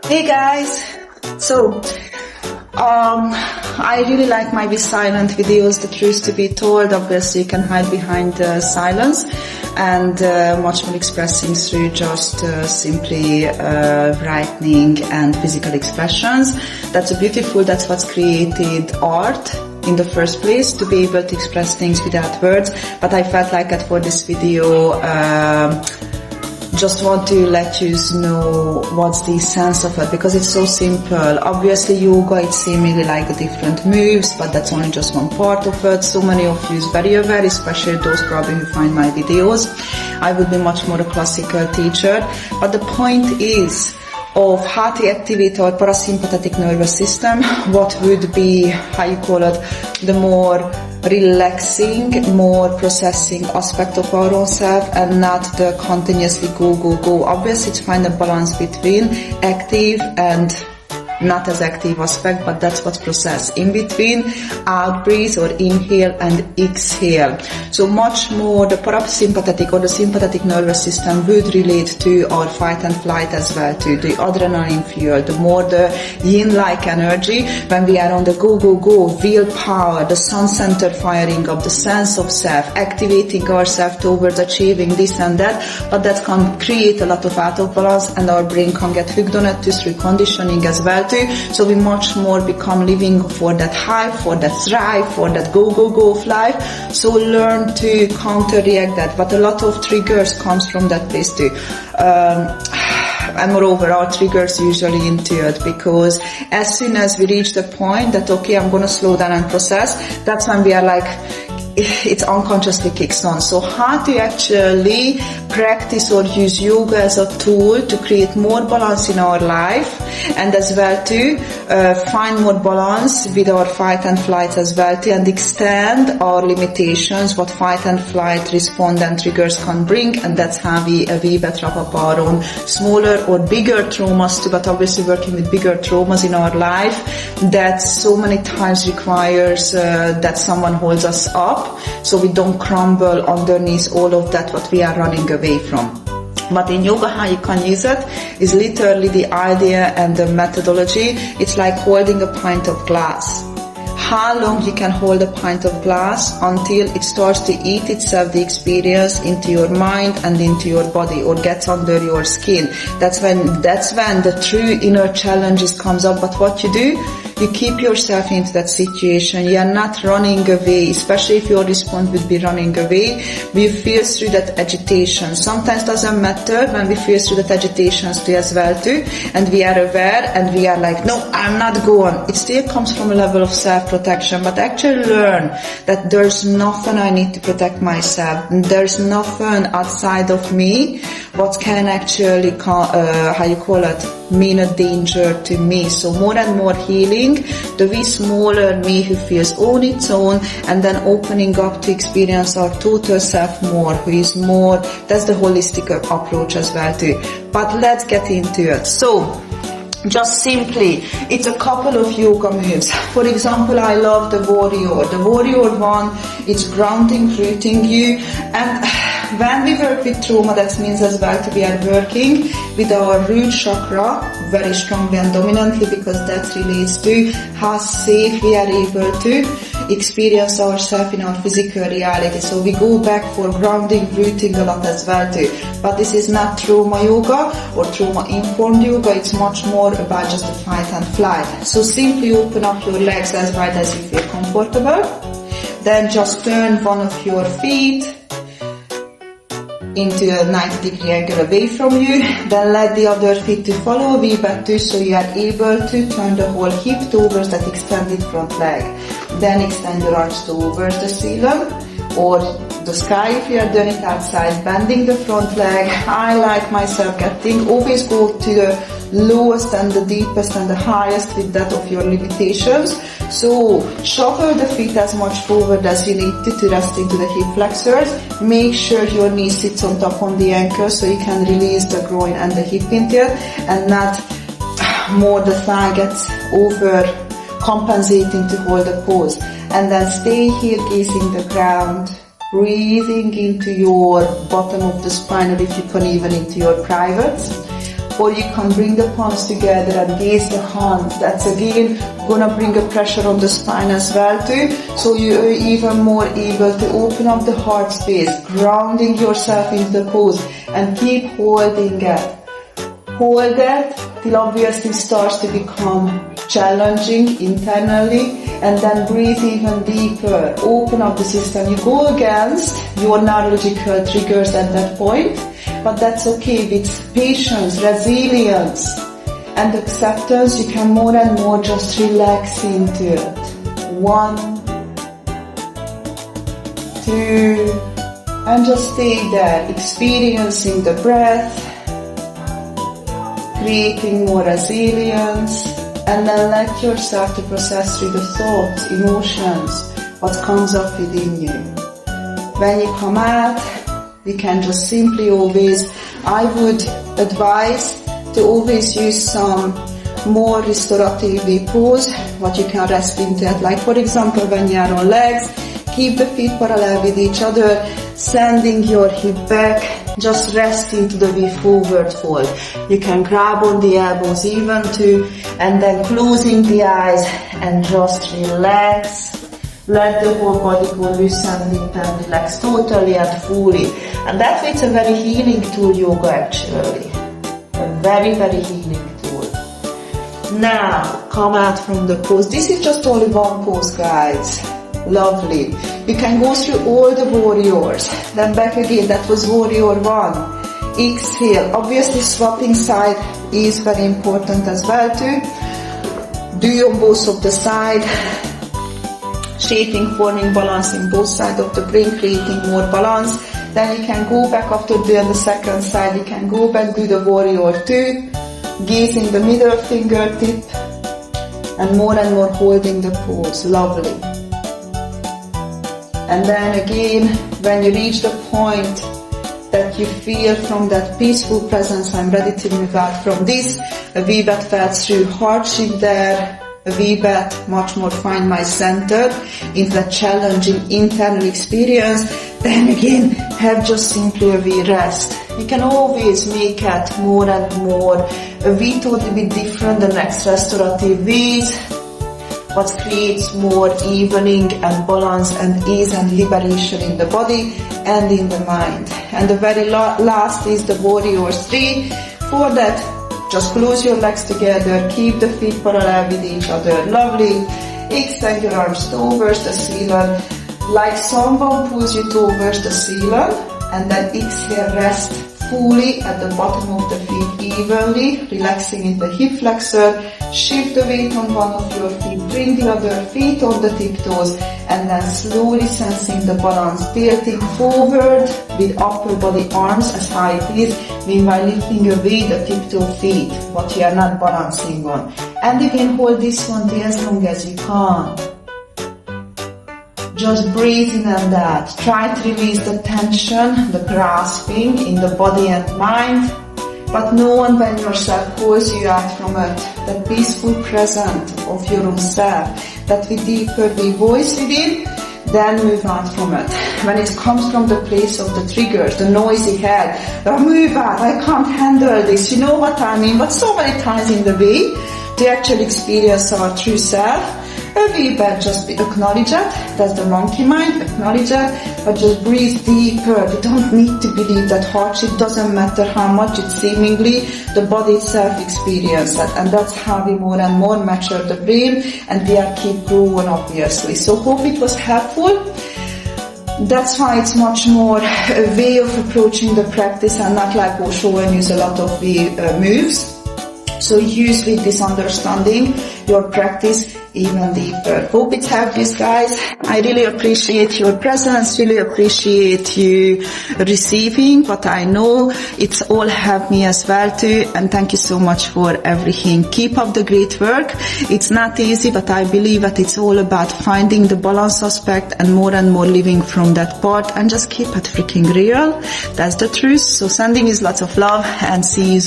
Hey guys! So, I really like my Be Silent videos, the truth to be told. Obviously you can hide behind silence and much more expressing through just simply writing and physical expressions. That's beautiful, that's what's created art in the first place, to be able to express things without words. But I felt like that for this video, just want to let you know what's the sense of it, because it's so simple. Obviously yoga, it's seemingly like the different moves, but that's only just one part of it. So many of you is very aware, especially those probably who find my videos. I would be much more a classical teacher, but the point is of how to activate our parasympathetic nervous system, what would be, how you call it, the more relaxing, more processing aspect of our own self, and not the continuously go. Obviously it's find a balance between active and not as active aspect, but that's what's processed in between, out breathe or inhale and exhale. So much more the parasympathetic or the sympathetic nervous system would relate to our fight and flight as well, to the adrenaline fuel, the more the yin-like energy when we are on the go, willpower, the sun center firing up, the sense of self, activating ourselves towards achieving this and that, but that can create a lot of out of balance, and our brain can get hooked on it too through conditioning as well too. So we much more become living for that hype, for that thrive, for that go of life. So learn to counter-react that, but a lot of triggers comes from that place too. And moreover, our triggers usually into it, because as soon as we reach the point that, okay, I'm gonna slow down and process, that's when we are like, it unconsciously kicks on. So how to actually practice or use yoga as a tool to create more balance in our life, and as well to find more balance with our fight and flight as well too, and extend our limitations, what fight and flight response and triggers can bring. And that's how we better wrap up our own smaller or bigger traumas too, but obviously working with bigger traumas in our life that so many times requires that someone holds us up, so we don't crumble underneath all of that what we are running away from. But in yoga, how you can use it is literally the idea and the methodology. It's like holding a pint of glass. How long you can hold a pint of glass until it starts to eat itself, the experience, into your mind and into your body, or gets under your skin. That's when the true inner challenges comes up. But what you do, you keep yourself into that situation. You are not running away, especially if your response would be running away. We feel through that agitation. Sometimes doesn't matter when we feel through that agitations too as well too, and we are aware and we are like, no, I'm not going. It still comes from a level of self-protection, but actually learn that there's nothing I need to protect myself. There's nothing outside of me what can actually, mean a danger to me. So more and more healing, the wee smaller me who feels on its own, and then opening up to experience our total self more, who is more, that's the holistic approach as well too. But let's get into it. So, just simply, it's a couple of yoga moves. For example, I love the warrior. The warrior one, it's grounding, rooting you. And when we work with trauma, that means as well to we are working with our root chakra very strongly and dominantly, because that relates to how safe we are able to experience ourselves in our physical reality. So we go back for grounding, rooting a lot as well too. But this is not trauma yoga or trauma informed yoga. It's much more about just the fight and flight. So simply open up your legs as wide as you feel comfortable. Then just turn one of your feet into a 90-degree angle away from you. Then let the other feet to follow a wee bit too, so you are able to turn the whole hip towards that extended front leg. Then extend your arms towards the ceiling or the sky if you are doing it outside, bending the front leg. I like myself always go to the lowest and the deepest and the highest with that of your limitations. So shuffle the feet as much forward as you need to rest into the hip flexors. Make sure your knee sits on top on the ankle so you can release the groin and the hip into it, and not more the thigh gets over compensating to hold the pose. And then stay here gazing the ground, breathing into your bottom of the spine, or if you can even into your privates. or you can bring the palms together and gaze the hands. That's again gonna bring a pressure on the spine as well too, so you're even more able to open up the heart space, grounding yourself into the pose, and keep holding it. Hold it till obviously starts to become challenging internally, and then breathe even deeper. Open up the system. You go against your neurological triggers at that point, but that's okay. With patience, resilience, and acceptance, you can more and more just relax into it. 1, 2, and just stay there, experiencing the breath, creating more resilience, and then let yourself to process through the thoughts, emotions, what comes up within you. When you come out, you can just simply always, I would advise to always use some more restorative pose, what you can rest into it. Like for example, when you are on legs, keep the feet parallel with each other, sending your hip back, just rest into the V forward fold. You can grab on the elbows even too, and then closing the eyes and just relax. Let the whole body go loose and relax totally and fully. And that way it's a very healing tool, yoga actually. A very, very healing tool. Now, come out from the pose. This is just only one pose, guys. Lovely. You can go through all the warriors. Then back again, that was warrior 1. Exhale. Obviously swapping side is very important as well too. Do you on both of the side. Shaping, forming balance in both sides of the brain, creating more balance. Then you can go back after doing the second side. You can go back to the warrior 2. Gazing the middle fingertip. And more holding the pose. Lovely. And then again, when you reach the point that you feel from that peaceful presence, I'm ready to move out from this, a wee bit felt through hardship there, a wee bit much more find my center in that challenging internal experience, then again, have just simply a wee rest. You can always make it more and more, a wee totally bit different, the next restorative ways, what creates more evening and balance and ease and liberation in the body and in the mind. And the very last is the warrior 3. For that, just close your legs together, keep the feet parallel with each other. Lovely. Extend your arms towards the ceiling, like someone pulls you towards the ceiling, and then exhale, rest fully at the bottom of the feet evenly, relaxing in the hip flexor. Shift the weight on one of your feet, bring the other feet on the tiptoes, and then slowly sensing the balance, tilting forward with upper body arms as high it is, meanwhile lifting away the tiptoe feet, what you are not balancing on. And you can hold this one as long as you can. Just breathing on that. Try to release the tension, the grasping in the body and mind, but know when yourself pulls you out from it, that peaceful presence of your own self, that we deeper we voice within, then move out from it. When it comes from the place of the triggers, the noisy head, move out, I can't handle this, you know what I mean, but so many times in the way to actually experience our true self, a wee bit just acknowledge it, that's the monkey mind, acknowledge it, but just breathe deeper. We don't need to believe that hardship, doesn't matter how much it seemingly, the body itself experiences that, and that's how we more and more mature the brain, and we are keep growing obviously. So hope it was helpful. That's why it's much more a way of approaching the practice and not like Osho and use a lot of the moves. So use with this understanding your practice even deeper. Hope it helped you guys. I really appreciate your presence, really appreciate you receiving what I know. It's all helped me as well too, and thank you so much for everything. Keep up the great work. It's not easy, but I believe that it's all about finding the balance aspect and more living from that part, and just keep it freaking real. That's the truth. So sending you lots of love and see you